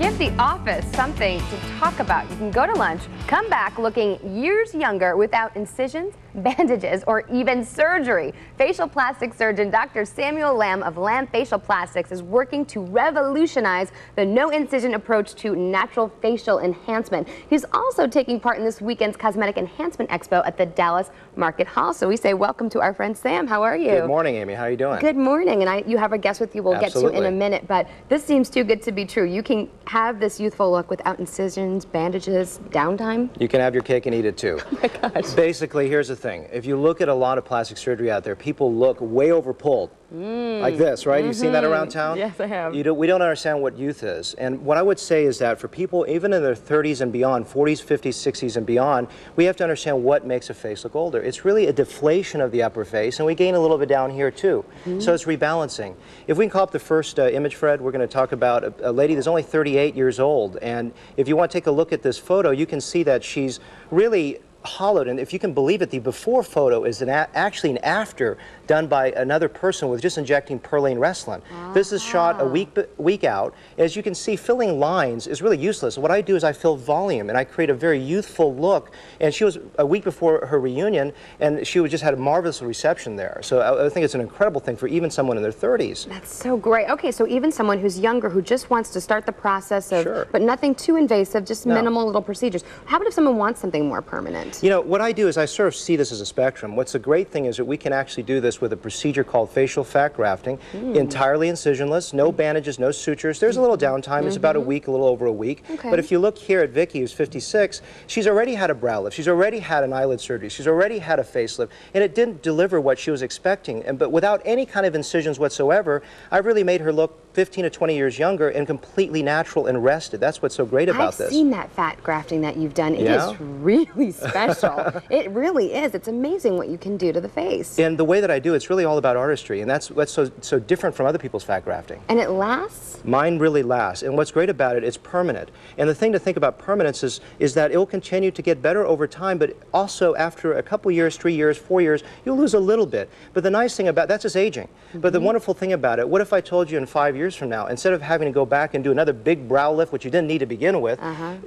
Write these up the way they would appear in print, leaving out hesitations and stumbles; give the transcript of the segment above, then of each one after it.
Give the office something to talk about. You can go to lunch, come back looking years younger without incisions, bandages, or even surgery. Facial plastic surgeon Dr. Samuel Lamb of Lamb Facial Plastics is working to revolutionize the no-incision approach to natural facial enhancement. He's also taking part in this weekend's Cosmetic Enhancement Expo at the Dallas Market Hall. So we say welcome to our friend Sam. How are you? Good morning, Amy. How are you doing? Good morning. And you have a guest with you we'll Absolutely. get to in a minute, but this seems too good to be true. You can have this youthful look without incisions, bandages, downtime. You can have your cake and eat it too. Oh my gosh. Basically, here's the thing. If you look at a lot of plastic surgery out there, people look way overpulled. Like this, right? You've seen that around town? Yes, I have. We don't understand what youth is. And what I would say is that for people, even in their 30s and beyond, 40s, 50s, 60s and beyond, we have to understand what makes a face look older. It's really a deflation of the upper face, and we gain a little bit down here too. So it's rebalancing. If we can call up the first image, Fred, we're going to talk about a lady that's only 38 years old. And if you want to take a look at this photo, you can see that she's really hollowed, and if you can believe it, the before photo is actually an after done by another person with just injecting PERLANE RESTYLANE. This is shot a week out. As you can see, filling lines is really useless. What I do is I fill volume and I create a very youthful look, and she was a week before her reunion and she just had a marvelous reception there. So I think it's an incredible thing for even someone in their 30s. That's so great. Okay, so even someone who's younger who just wants to start the process of, Sure. but nothing too invasive, just minimal little procedures. How about if someone wants something more permanent? You know, what I do is I sort of see this as a spectrum. What's the great thing is that we can actually do this with a procedure called facial fat grafting, entirely incisionless, no bandages, no sutures. There's a little downtime. It's about a week, a little over a week. Okay. But if you look here at Vicky, who's 56, she's already had a brow lift. She's already had an eyelid surgery. She's already had a facelift, and it didn't deliver what she was expecting. But without any kind of incisions whatsoever, I really made her look 15 to 20 years younger and completely natural and rested. That's what's so great about this. I've seen that fat grafting that you've done. It Yeah? is really special. It really is. It's amazing what you can do to the face. And the way that I do, it's really all about artistry, and that's what's so different from other people's fat grafting. And it lasts? Mine really lasts, and what's great about it, it's permanent. And the thing to think about permanence is that it will continue to get better over time, but also after a couple years, 3 years, 4 years, you'll lose a little bit. But the nice thing about that's just aging. But the wonderful thing about it, what if I told you in 5 years from now, instead of having to go back and do another big brow lift, which you didn't need to begin with,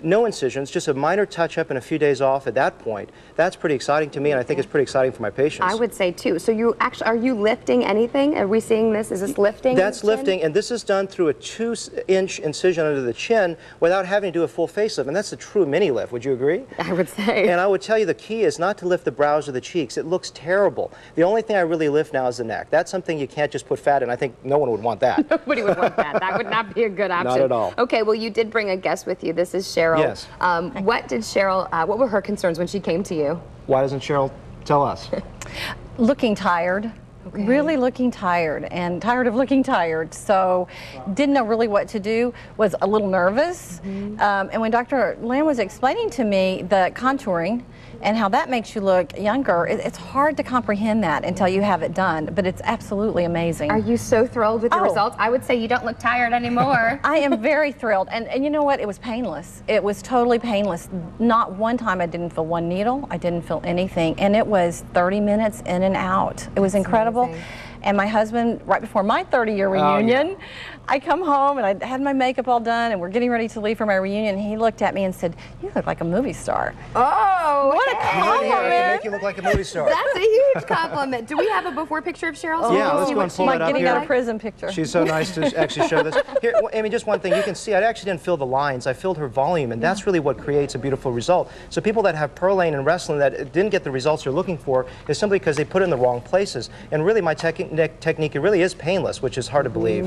no incisions, just a minor touch-up and a few days off at that point, that's pretty exciting to me, and I think it's pretty exciting for my patients. I would say too. So you actually, are you lifting anything? Are we seeing this? Is this lifting? That's lifting, and this is done through a 2-inch incision under the chin without having to do a full facelift, and that's a true mini lift. Would you agree? I would say. And I would tell you the key is not to lift the brows or the cheeks. It looks terrible. The only thing I really lift now is the neck. That's something you can't just put fat in. I think no one would want that. Nobody would want that. That would not be a good option. Not at all. Okay, well, you did bring a guest with you. This is Cheryl. Yes. What were her concerns when she came to you? Why doesn't Cheryl tell us? Looking tired. Okay. Really looking tired and tired of looking tired. So didn't know really what to do, was a little nervous. And when Dr. Lamb was explaining to me the contouring and how that makes you look younger, it's hard to comprehend that until you have it done, but it's absolutely amazing. Are you so thrilled with the results? I would say you don't look tired anymore. I am very thrilled, and you know what? It was painless. It was totally painless. Not one time I didn't feel one needle. I didn't feel anything, and it was 30 minutes in and out. It was incredible. Amazing. And my husband, right before my 30-year reunion, I come home and I had my makeup all done and we're getting ready to leave for my reunion. He looked at me and said, "You look like a movie star." Oh, what a compliment. I can make you look like a movie star. That's a huge compliment. Do we have a before picture of Cheryl? Yeah, let's go and pull My it up getting here. out of prison picture. She's so nice to actually show this. Here, Amy, just one thing. You can see I actually didn't fill the lines. I filled her volume, and that's really what creates a beautiful result. So people that have PERLANE and RESTYLANE that didn't get the results they're looking for is simply because they put it in the wrong places. And really, my technique, it really is painless, which is hard to believe.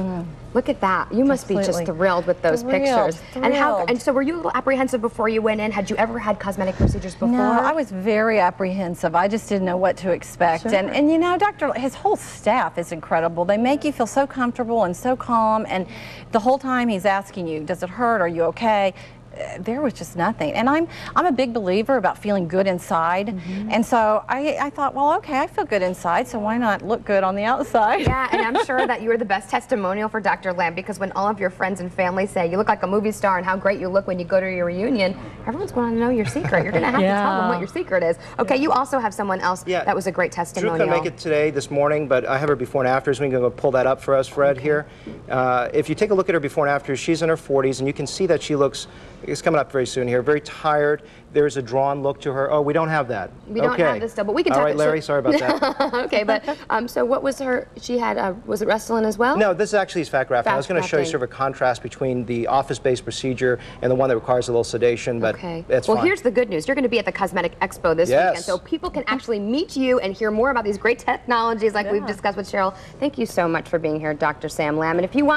Look at that. You must be just thrilled with those pictures. And so were you a little apprehensive before you went in? Had you ever had cosmetic procedures before? No, I was very apprehensive. I just didn't know what to expect. Sure. And you know, his whole staff is incredible. They make you feel so comfortable and so calm, and the whole time he's asking you, does it hurt? Are you okay? there was just nothing. And I'm a big believer about feeling good inside. And so I thought, well, okay, I feel good inside, so why not look good on the outside? Yeah, and I'm sure that you are the best testimonial for Dr. Lamb, because when all of your friends and family say you look like a movie star and how great you look when you go to your reunion, everyone's going to know your secret. You're going to have to tell them what your secret is. Okay, you also have someone else that was a great testimonial. Drew couldn't make it today, this morning, but I have her before and afters. We can go pull that up for us, Fred, here. If you take a look at her before and after, she's in her 40s, and you can see that she looks, it's coming up very soon here, very tired. There's a drawn look to her. Oh, we don't have that. We don't have this still, but we can talk. All right, Larry, sorry about that. Okay, but so what was her, she had, was it Restylane as well? No, this actually is fat grafting. I was going to show you sort of a contrast between the office-based procedure and the one that requires a little sedation, but it's fine. Well, here's the good news. You're going to be at the Cosmetic Expo this weekend, so people can actually meet you and hear more about these great technologies like we've discussed with Cheryl. Thank you so much for being here, Dr. Sam Lamb. And if you want